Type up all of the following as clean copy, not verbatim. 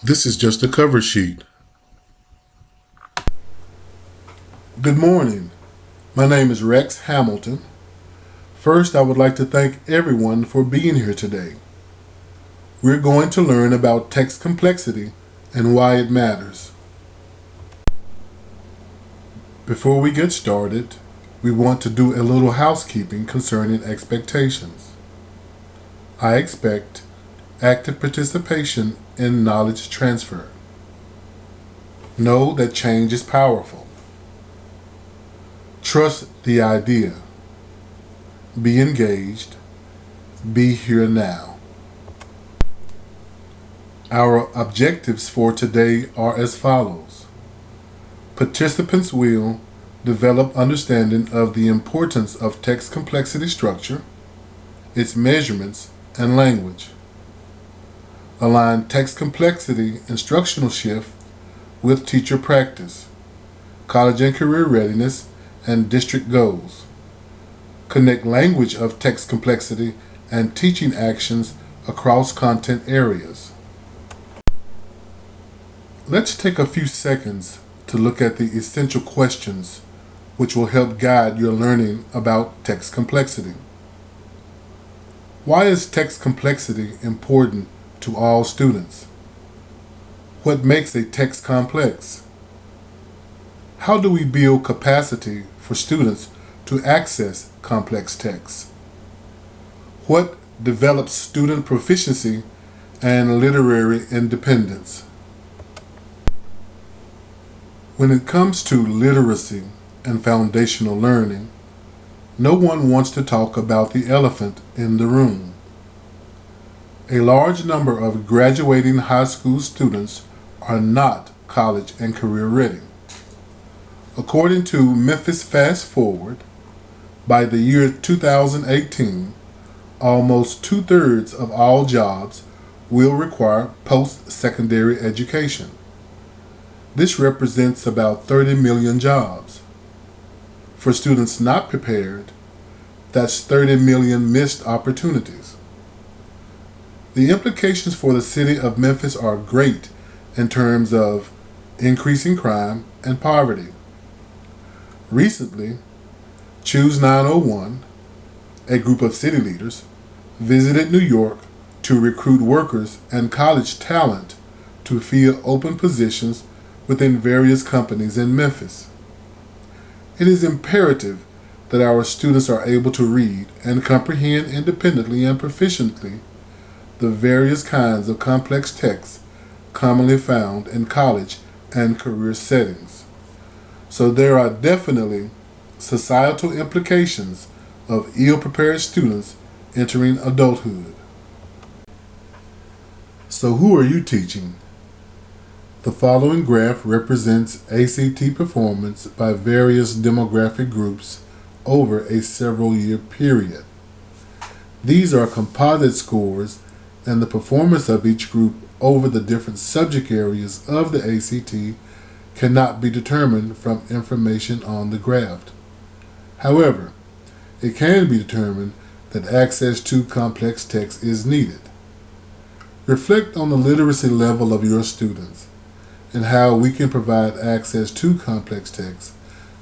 This is just a cover sheet. Good morning. My name is Rex Hamilton. First, I would like to thank everyone for being here today. We're going to learn about text complexity and why it matters. Before we get started, we want to do a little housekeeping concerning expectations. I expect active participation in knowledge transfer. Know that change is powerful. Trust the idea. Be engaged. Be here now. Our objectives for today are as follows. Participants will develop understanding of the importance of text complexity structure, its measurements, and language. Align text complexity instructional shift with teacher practice, college and career readiness, and district goals. Connect language of text complexity and teaching actions across content areas. Let's take a few seconds to look at the essential questions which will help guide your learning about text complexity. Why is text complexity important to all students? What makes a text complex? How do we build capacity for students to access complex texts? What develops student proficiency and literary independence? When it comes to literacy and foundational learning, no one wants to talk about the elephant in the room. A large number of graduating high school students are not college and career ready. According to Memphis Fast Forward, by the year 2018, almost 2/3 of all jobs will require post-secondary education. This represents about 30 million jobs. For students not prepared, that's 30 million missed opportunities. The implications for the city of Memphis are great in terms of increasing crime and poverty. Recently, Choose 901, a group of city leaders, visited New York to recruit workers and college talent to fill open positions within various companies in Memphis. It is imperative that our students are able to read and comprehend independently and proficiently the various kinds of complex texts commonly found in college and career settings. So there are definitely societal implications of ill-prepared students entering adulthood. So who are you teaching? The following graph represents ACT performance by various demographic groups over a several-year period. These are composite scores, and the performance of each group over the different subject areas of the ACT cannot be determined from information on the graph. However, it can be determined that access to complex text is needed. Reflect on the literacy level of your students and how we can provide access to complex texts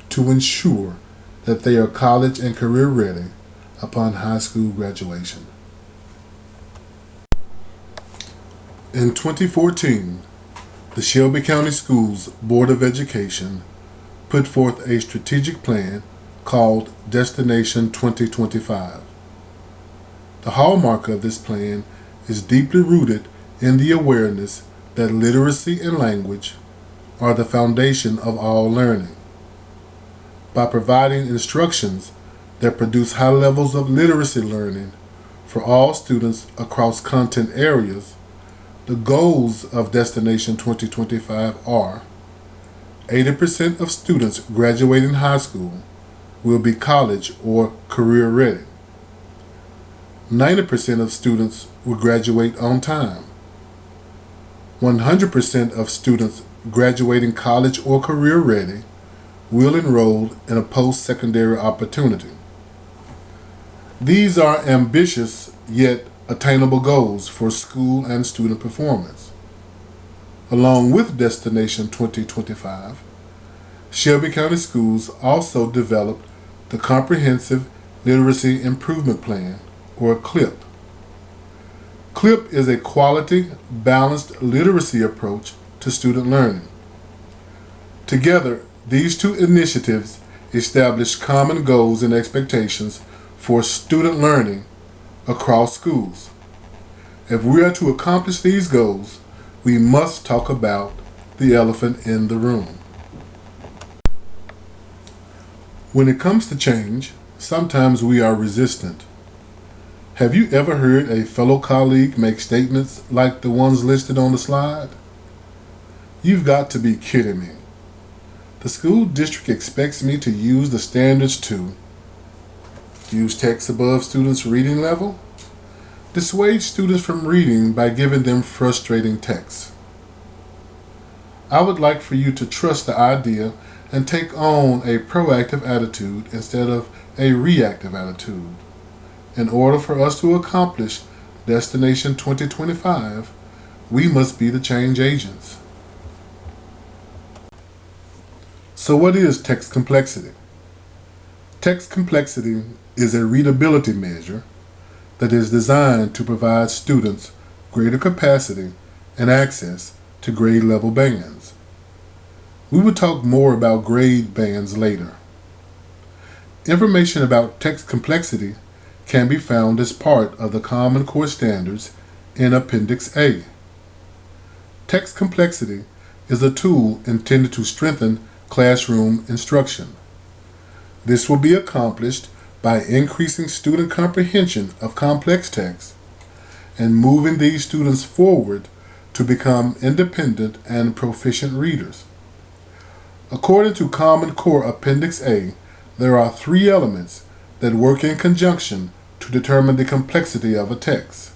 to ensure that they are college and career ready upon high school graduation. In 2014, the Shelby County Schools Board of Education put forth a strategic plan called Destination 2025. The hallmark of this plan is deeply rooted in the awareness that literacy and language are the foundation of all learning. By providing instructions that produce high levels of literacy learning for all students across content areas, the goals of Destination 2025 are 80% of students graduating high school will be college or career ready. 90% of students will graduate on time. 100% of students graduating college or career ready will enroll in a post-secondary opportunity. These are ambitious yet attainable goals for school and student performance. along with Destination 2025, Shelby County Schools also developed the Comprehensive Literacy Improvement Plan, or CLIP. CLIP is a quality, balanced literacy approach to student learning. Together, these two initiatives establish common goals and expectations for student learning across schools. If we are to accomplish these goals, we must talk about the elephant in the room. When it comes to change, sometimes we are resistant. Have you ever heard a fellow colleague make statements like the ones listed on the slide? You've got to be kidding me. The school district expects me to use the standards to use text above students' reading level, dissuade students from reading by giving them frustrating text. I would like for you to trust the idea and take on a proactive attitude instead of a reactive attitude. In order for us to accomplish Destination 2025, we must be the change agents. So what is text complexity? Text complexity is a readability measure that is designed to provide students greater capacity and access to grade level bands. We will talk more about grade bands later. Information about text complexity can be found as part of the Common Core Standards in Appendix A. Text complexity is a tool intended to strengthen classroom instruction. This will be accomplished by increasing student comprehension of complex text and moving these students forward to become independent and proficient readers. According to Common Core Appendix A, there are 3 elements that work in conjunction to determine the complexity of a text.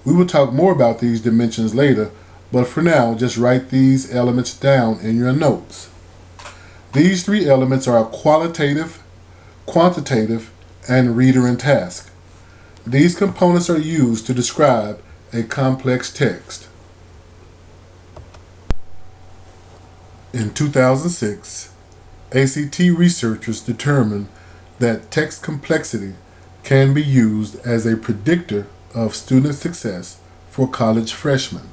We will talk more about these dimensions later, but for now, just write these elements down in your notes. These 3 elements are qualitative, quantitative, and reader and task. These components are used to describe a complex text. In 2006, ACT researchers determined that text complexity can be used as a predictor of student success for college freshmen.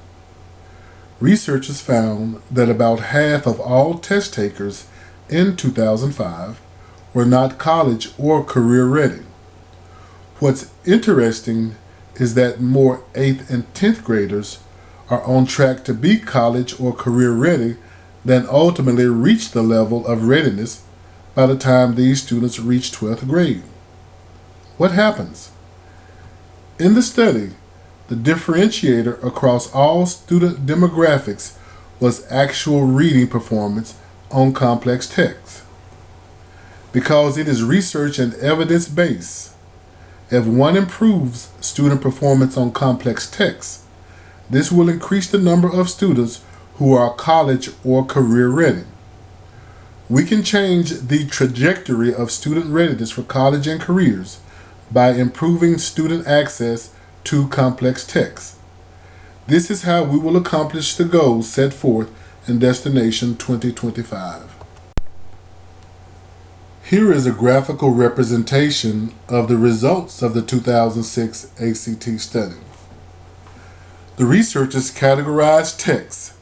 Researchers found that about half of all test takers in 2005 were not college or career ready. What's interesting is that more 8th and 10th graders are on track to be college or career ready than ultimately reach the level of readiness by the time these students reach 12th grade. What happens? In the study, the differentiator across all student demographics was actual reading performance on complex text. Because it is research and evidence-based, if one improves student performance on complex text, this will increase the number of students who are college or career ready. We can change the trajectory of student readiness for college and careers by improving student access to complex text. This is how we will accomplish the goals set forth in Destination 2025. Here is a graphical representation of the results of the 2006 ACT study. The researchers categorized text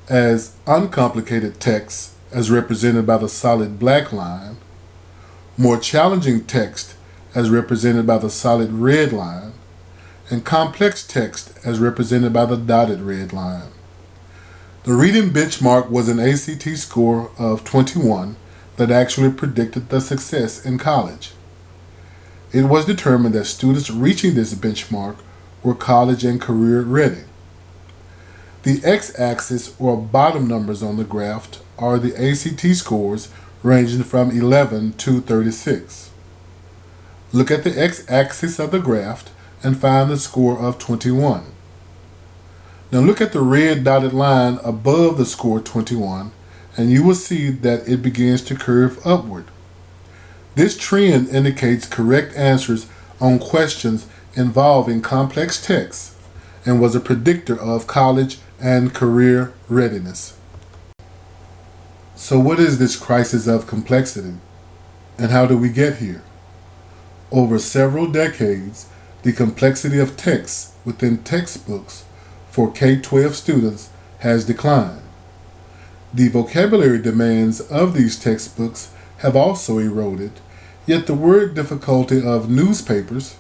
as uncomplicated text, as represented by the solid black line, more challenging text, as represented by the solid red line, and complex text, as represented by the dotted red line. The reading benchmark was an ACT score of 21 that actually predicted the success in college. It was determined that students reaching this benchmark were college and career ready. The x-axis, or bottom numbers on the graph, are the ACT scores ranging from 11 to 36. Look at the x-axis of the graph and find the score of 21. Now look at the red dotted line above the score 21, and you will see that it begins to curve upward. This trend indicates correct answers on questions involving complex text and was a predictor of college and career readiness. So what is this crisis of complexity, and how do we get here? Over several decades, the complexity of texts within textbooks for K-12 students has declined. The vocabulary demands of these textbooks have also eroded, yet the word difficulty of newspapers,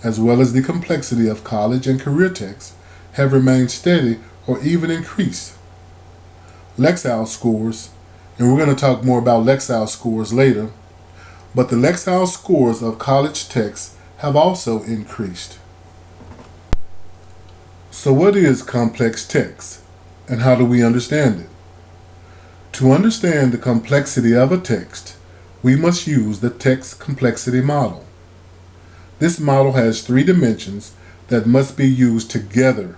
as well as the complexity of college and career texts, have remained steady or even increased. Lexile scores, and we're going to talk more about Lexile scores later, but the Lexile scores of college texts have also increased. So what is complex text, and how do we understand it? To understand the complexity of a text, we must use the text complexity model. This model has 3 dimensions that must be used together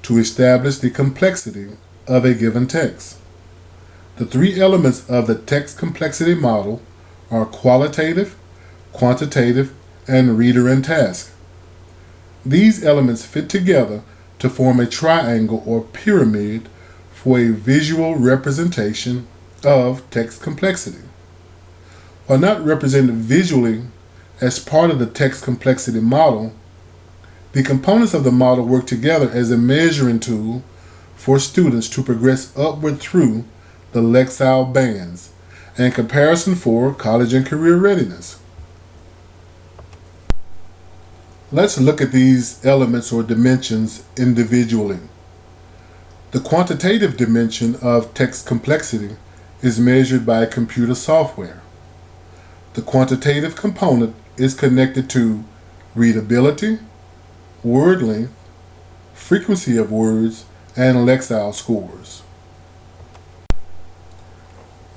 to establish the complexity of a given text. The 3 elements of the text complexity model are qualitative, quantitative, and reader and task. These elements fit together to form a triangle or pyramid for a visual representation of text complexity. While not represented visually as part of the text complexity model, the components of the model work together as a measuring tool for students to progress upward through the Lexile bands and comparison for college and career readiness. Let's look at these elements or dimensions individually. The quantitative dimension of text complexity is measured by computer software. The quantitative component is connected to readability, word length, frequency of words, and Lexile scores.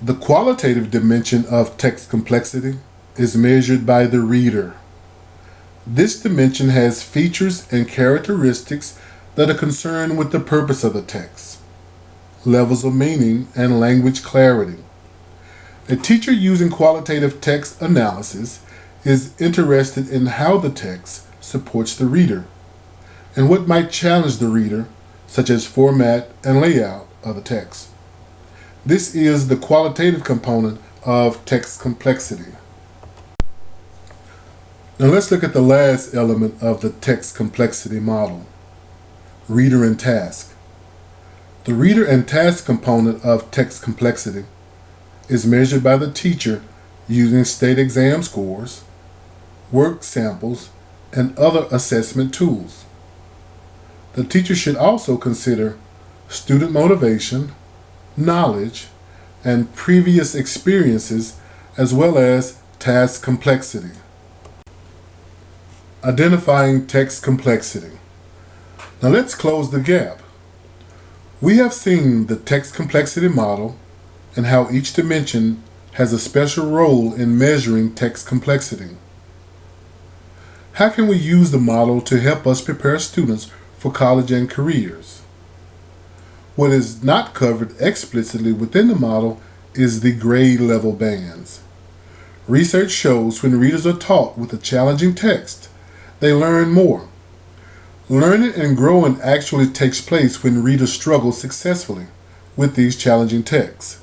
The qualitative dimension of text complexity is measured by the reader. This dimension has features and characteristics that are concerned with the purpose of the text, levels of meaning, and language clarity. A teacher using qualitative text analysis is interested in how the text supports the reader and what might challenge the reader, such as format and layout of the text. This is the qualitative component of text complexity. Now let's look at the last element of the text complexity model, reader and task. The reader and task component of text complexity is measured by the teacher using state exam scores, work samples, and other assessment tools. The teacher should also consider student motivation, knowledge, and previous experiences, as well as task complexity. Identifying text complexity. Now let's close the gap. We have seen the text complexity model and how each dimension has a special role in measuring text complexity. How can we use the model to help us prepare students for college and careers? What is not covered explicitly within the model is the grade level bands. Research shows when readers are taught with a challenging text, they learn more. Learning and growing actually takes place when readers struggle successfully with these challenging texts.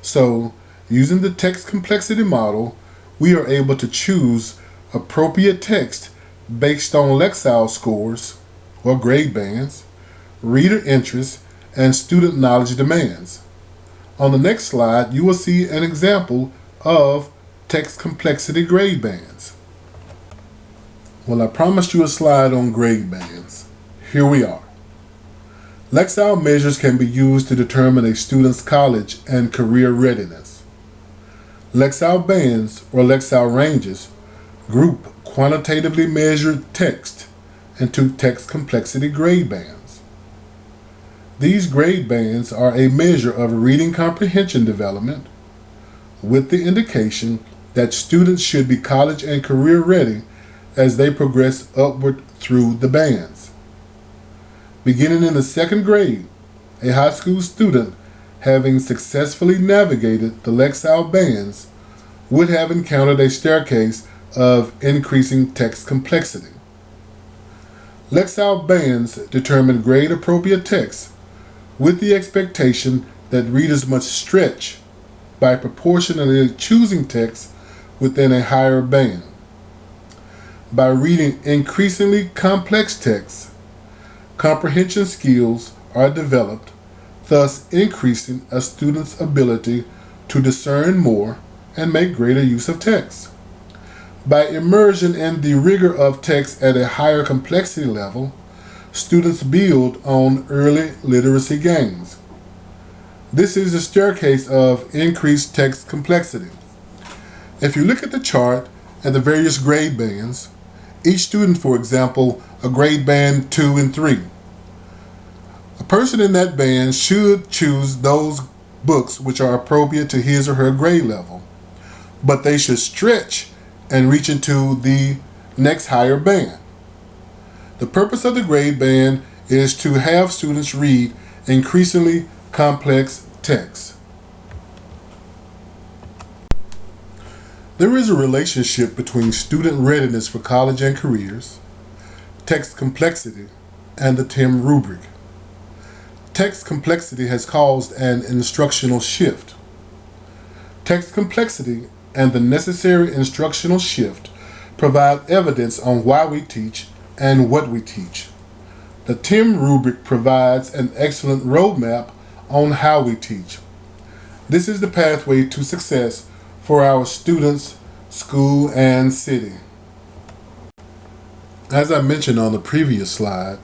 So, using the text complexity model, we are able to choose appropriate text based on Lexile scores or grade bands, reader interest, and student knowledge demands. On the next slide, you will see an example of text complexity grade bands. Well, I promised you a slide on grade bands. Here we are. Lexile measures can be used to determine a student's college and career readiness. Lexile bands, or Lexile ranges, group quantitatively measured text into text complexity grade bands. These grade bands are a measure of reading comprehension development, with the indication that students should be college and career ready as they progress upward through the bands. Beginning in the 2nd grade, a high school student having successfully navigated the Lexile bands would have encountered a staircase of increasing text complexity. Lexile bands determine grade appropriate text with the expectation that readers must stretch by proportionally choosing texts within a higher band. By reading increasingly complex texts, comprehension skills are developed, thus increasing a student's ability to discern more and make greater use of text. By immersion in the rigor of text at a higher complexity level, students build on early literacy gains. This is the staircase of increased text complexity. If you look at the chart and the various grade bands, each student, for example, a grade band 2 and 3, a person in that band should choose those books which are appropriate to his or her grade level, but they should stretch and reach into the next higher band. The purpose of the grade band is to have students read increasingly complex texts. There is a relationship between student readiness for college and careers, text complexity, and the TIM rubric. Text complexity has caused an instructional shift. Text complexity and the necessary instructional shift provide evidence on why we teach and what we teach. The TIM rubric provides an excellent roadmap on how we teach. This is the pathway to success for our students, school, and city. As I mentioned on the previous slide,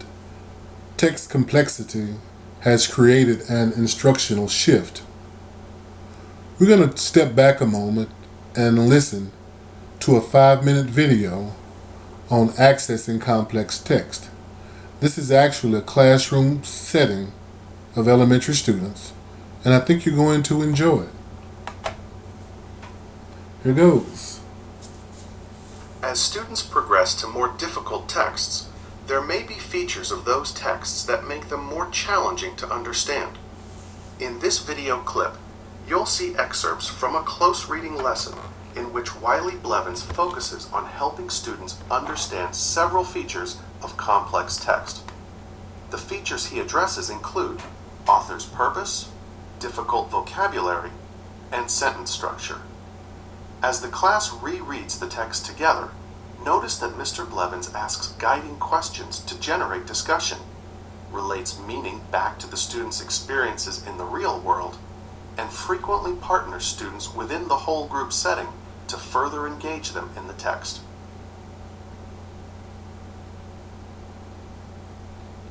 text complexity has created an instructional shift. We're going to step back a moment and listen to a 5-minute video on accessing complex text. This is actually a classroom setting of elementary students, and I think you're going to enjoy it. Here goes. As students progress to more difficult texts, there may be features of those texts that make them more challenging to understand. In this video clip, you'll see excerpts from a close reading lesson in which Wiley Blevins focuses on helping students understand several features of complex text. The features he addresses include author's purpose, difficult vocabulary, and sentence structure. As the class rereads the text together, notice that Mr. Blevins asks guiding questions to generate discussion, relates meaning back to the students' experiences in the real world, and frequently partners students within the whole group setting to further engage them in the text.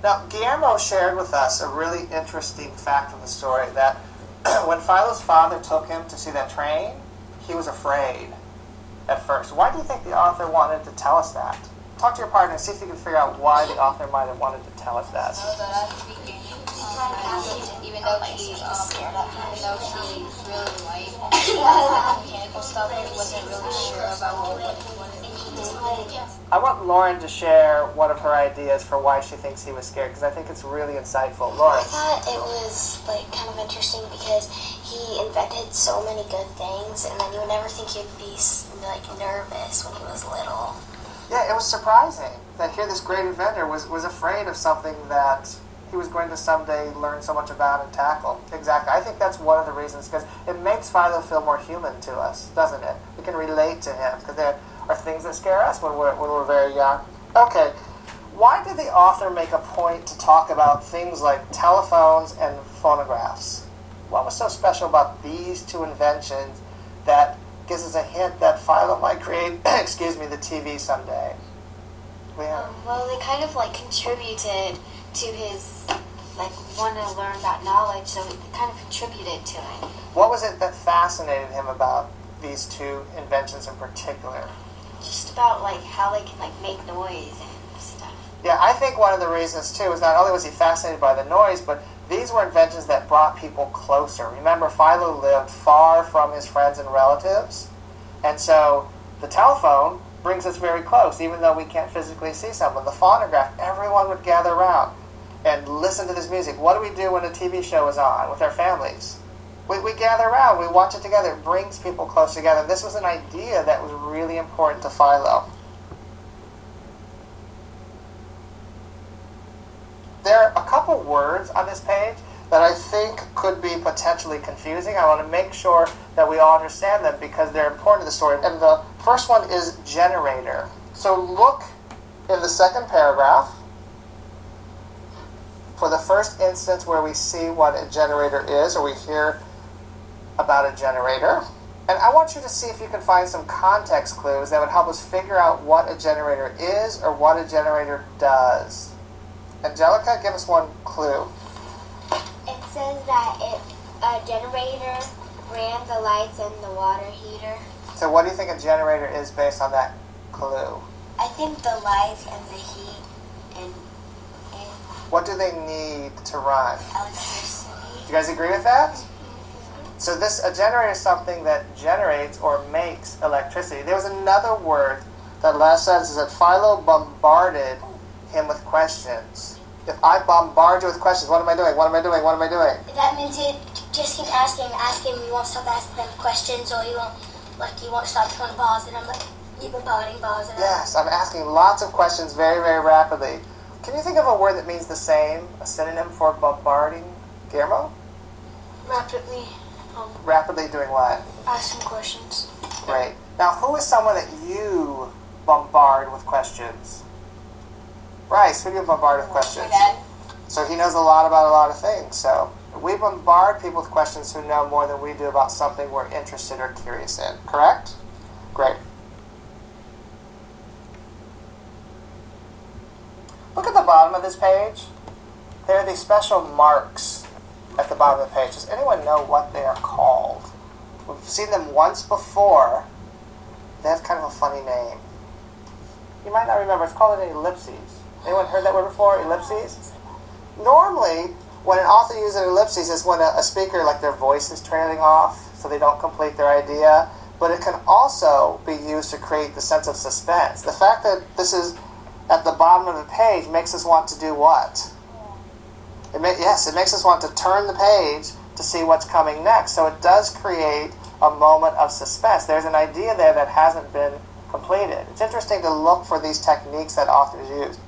Now, Guillermo shared with us a really interesting fact from the story that when Philo's father took him to see that train, he was afraid at first. Why do you think the author wanted to tell us that? Talk to your partner and see if you can figure out why the author might have wanted to tell us that. Even though she really liked mechanical stuff, he wasn't really sure about what he wanted to do. I want Lauren to share one of her ideas for why she thinks he was scared, because I think it's really insightful. Lauren. I thought it was kind of interesting because he invented so many good things, and then you would never think he'd be nervous when he was little. Yeah, it was surprising that here this great inventor was afraid of something that he was going to someday learn so much about and tackle. Exactly. I think that's one of the reasons, because it makes Philo feel more human to us, doesn't it? We can relate to him, because there are things that scare us when we're very young. Okay, why did the author make a point to talk about things like telephones and phonographs? What was so special about these two inventions that gives us a hint that Philo might create, the TV someday? Well, they kind of contributed to his want to learn about knowledge, so it kind of contributed to it. What was it that fascinated him about these two inventions in particular? Just about how they can make noise and stuff. Yeah, I think one of the reasons too is not only was he fascinated by the noise, but these were inventions that brought people closer. Remember, Philo lived far from his friends and relatives, and so the telephone brings us very close, even though we can't physically see someone. The phonograph, everyone would gather around and listen to this music. What do we do when a TV show is on with our families? We gather around, we watch it together. It brings people close together. This was an idea that was really important to Philo. There are a couple words on this page that be potentially confusing. I want to make sure that we all understand them because they're important to the story. And the first one is generator. So look in the second paragraph for the first instance where we see what a generator is, or we hear about a generator. And I want you to see if you can find some context clues that would help us figure out what a generator is or what a generator does. Angelica, give us one clue. It says that a generator ran the lights and the water heater. So what do you think a generator is based on that clue? I think the lights and the heat and What do they need to run? electricity. Do you guys agree with that? So a generator is something that generates or makes electricity. There was another word that Les says is that Philo bombarded him with questions. If I bombard you with questions, what am I doing? What am I doing? What am I doing? That means you just keep asking, you won't stop asking them questions, or you won't stop throwing balls at them, keep bombarding balls at them. Yes, I'm asking lots of questions very, very rapidly. Can you think of a word that means the same, a synonym for bombarding? Guillermo? Rapidly Rapidly doing what? asking questions. Great. Now, who is someone that you bombard with questions? Bryce, who do you bombard with questions? My dad. So he knows a lot about a lot of things. So we bombard people with questions who know more than we do about something we're interested or curious in. Correct? Great. Look at the bottom of this page. There are these special marks at the bottom of the page. Does anyone know what they are called? We've seen them once before. They have kind of a funny name. You might not remember. It's called an ellipses. Anyone heard that word before? Ellipses? Normally, when an author uses an ellipses, is when a speaker, like their voice is trailing off, so they don't complete their idea. But it can also be used to create the sense of suspense. The fact that this is at the bottom of the page makes us want to do what? It makes us want to turn the page to see what's coming next. So it does create a moment of suspense. There's an idea there that hasn't been completed. It's interesting to look for these techniques that authors use.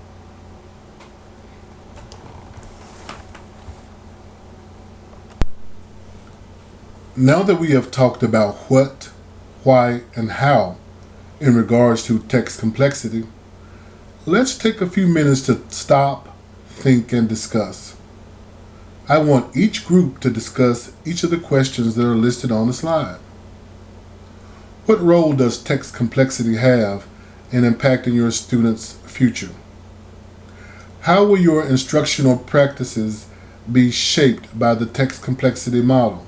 Now that we have talked about what, why, and how in regards to text complexity, let's take a few minutes to stop, think, and discuss. I want each group to discuss each of the questions that are listed on the slide. What role does text complexity have in impacting your students' future? How will your instructional practices be shaped by the text complexity model?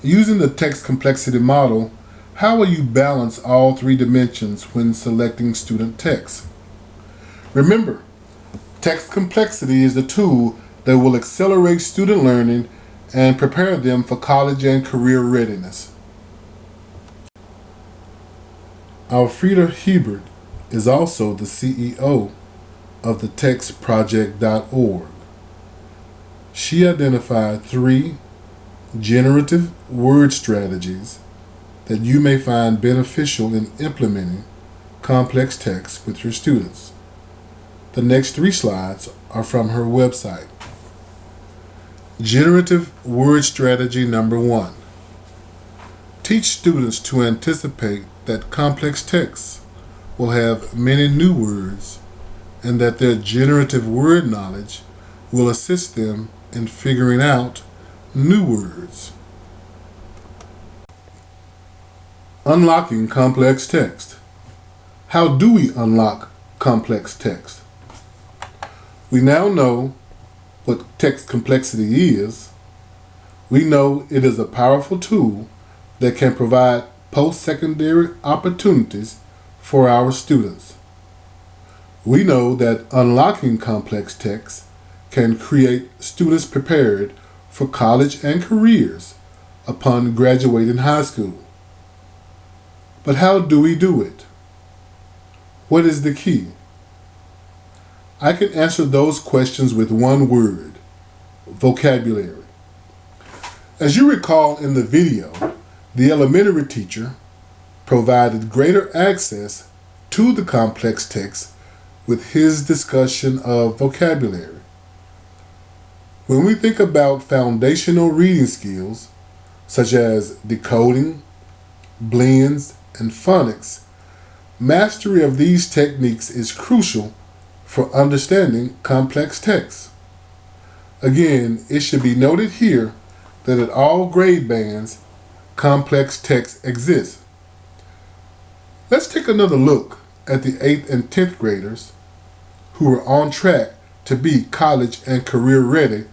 Using the text complexity model, how will you balance all three dimensions when selecting student text? Remember, text complexity is the tool that will accelerate student learning and prepare them for college and career readiness. Alfreda Hebert is also the CEO of the textproject.org. She identified 3 generative word strategies that you may find beneficial in implementing complex text with your students. The next 3 slides are from her website. Generative word strategy number 1. Teach students to anticipate that complex texts will have many new words and that their generative word knowledge will assist them in figuring out new words. Unlocking complex text. How do we unlock complex text? We now know what text complexity is. We know it is a powerful tool that can provide post-secondary opportunities for our students. We know that unlocking complex text can create students prepared for college and careers upon graduating high school. But how do we do it? What is the key? I can answer those questions with one word: vocabulary. As you recall in the video, the elementary teacher provided greater access to the complex text with his discussion of vocabulary. When we think about foundational reading skills, such as decoding, blends, and phonics, mastery of these techniques is crucial for understanding complex texts. Again, it should be noted here that at all grade bands, complex text exists. Let's take another look at the 8th and 10th graders who are on track to be college and career ready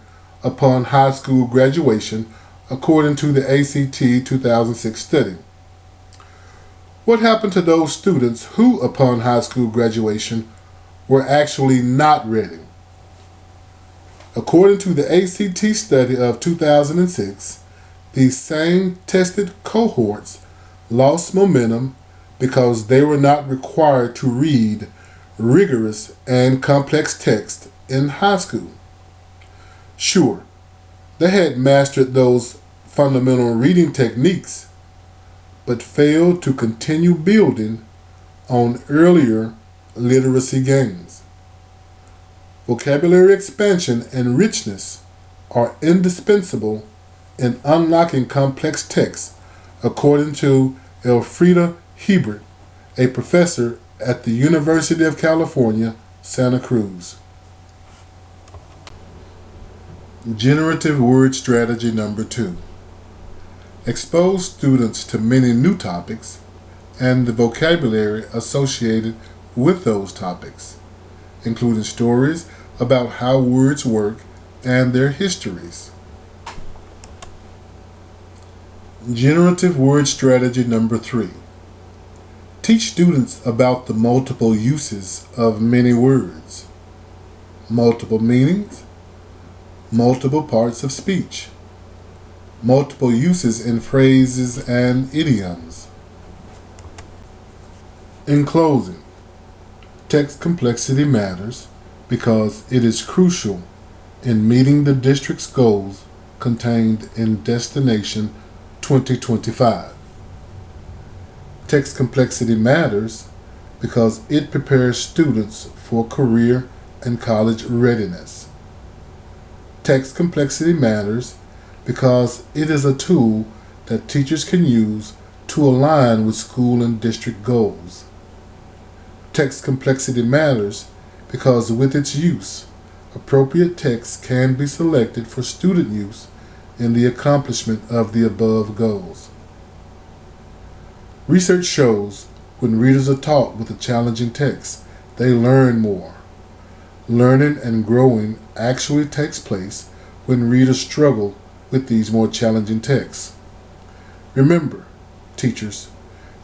upon high school graduation according to the ACT 2006 study. What happened to those students who, upon high school graduation, were actually not ready? According to the ACT study of 2006, these same tested cohorts lost momentum because they were not required to read rigorous and complex text in high school. Sure, they had mastered those fundamental reading techniques, but failed to continue building on earlier literacy gains. Vocabulary expansion and richness are indispensable in unlocking complex texts, according to Elfrida Hebert, a professor at the University of California, Santa Cruz. Generative word strategy number 2. Expose students to many new topics and the vocabulary associated with those topics, including stories about how words work and their histories. Generative word strategy number 3. Teach students about the multiple uses of many words, multiple meanings, multiple parts of speech, multiple uses in phrases and idioms. In closing, text complexity matters because it is crucial in meeting the district's goals contained in Destination 2025. Text complexity matters because it prepares students for career and college readiness. Text complexity matters because it is a tool that teachers can use to align with school and district goals. Text complexity matters because with its use, appropriate text can be selected for student use in the accomplishment of the above goals. Research shows when readers are taught with a challenging text, they learn more. Learning and growing actually takes place when readers struggle with these more challenging texts. Remember, teachers,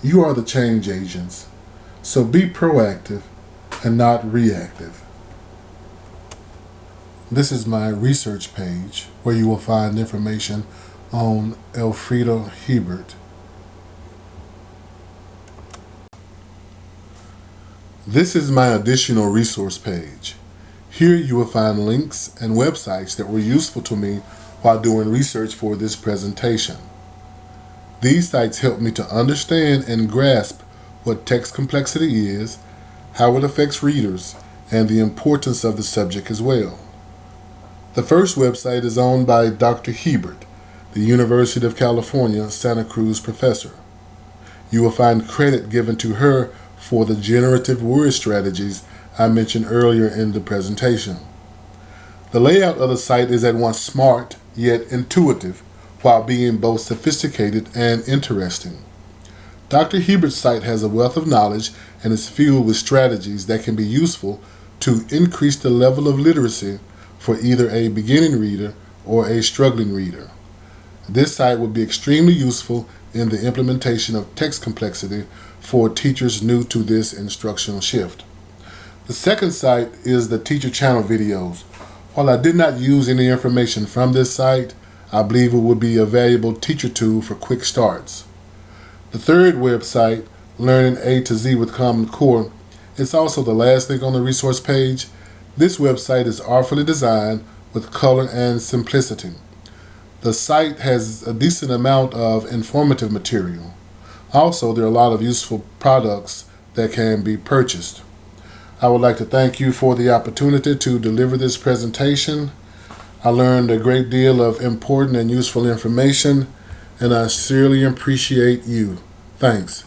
you are the change agents, so be proactive and not reactive. This is my research page where you will find information on Elfrida Hebert. This is my additional resource page. Here you will find links and websites that were useful to me while doing research for this presentation. These sites help me to understand and grasp what text complexity is, how it affects readers, and the importance of the subject as well. The first website is owned by Dr. Hebert, the University of California, Santa Cruz professor. You will find credit given to her for the generative word strategies I mentioned earlier in the presentation. The layout of the site is at once smart yet intuitive while being both sophisticated and interesting. Dr. Hebert's site has a wealth of knowledge and is filled with strategies that can be useful to increase the level of literacy for either a beginning reader or a struggling reader. This site will be extremely useful in the implementation of text complexity for teachers new to this instructional shift. The second site is the teacher channel videos. While I did not use any information from this site, I believe it would be a valuable teacher tool for quick starts. The third website, Learning A to Z with Common Core, is also the last link on the resource page. This website is artfully designed with color and simplicity. The site has a decent amount of informative material. Also, there are a lot of useful products that can be purchased. I would like to thank you for the opportunity to deliver this presentation. I learned a great deal of important and useful information, and I sincerely appreciate you. Thanks.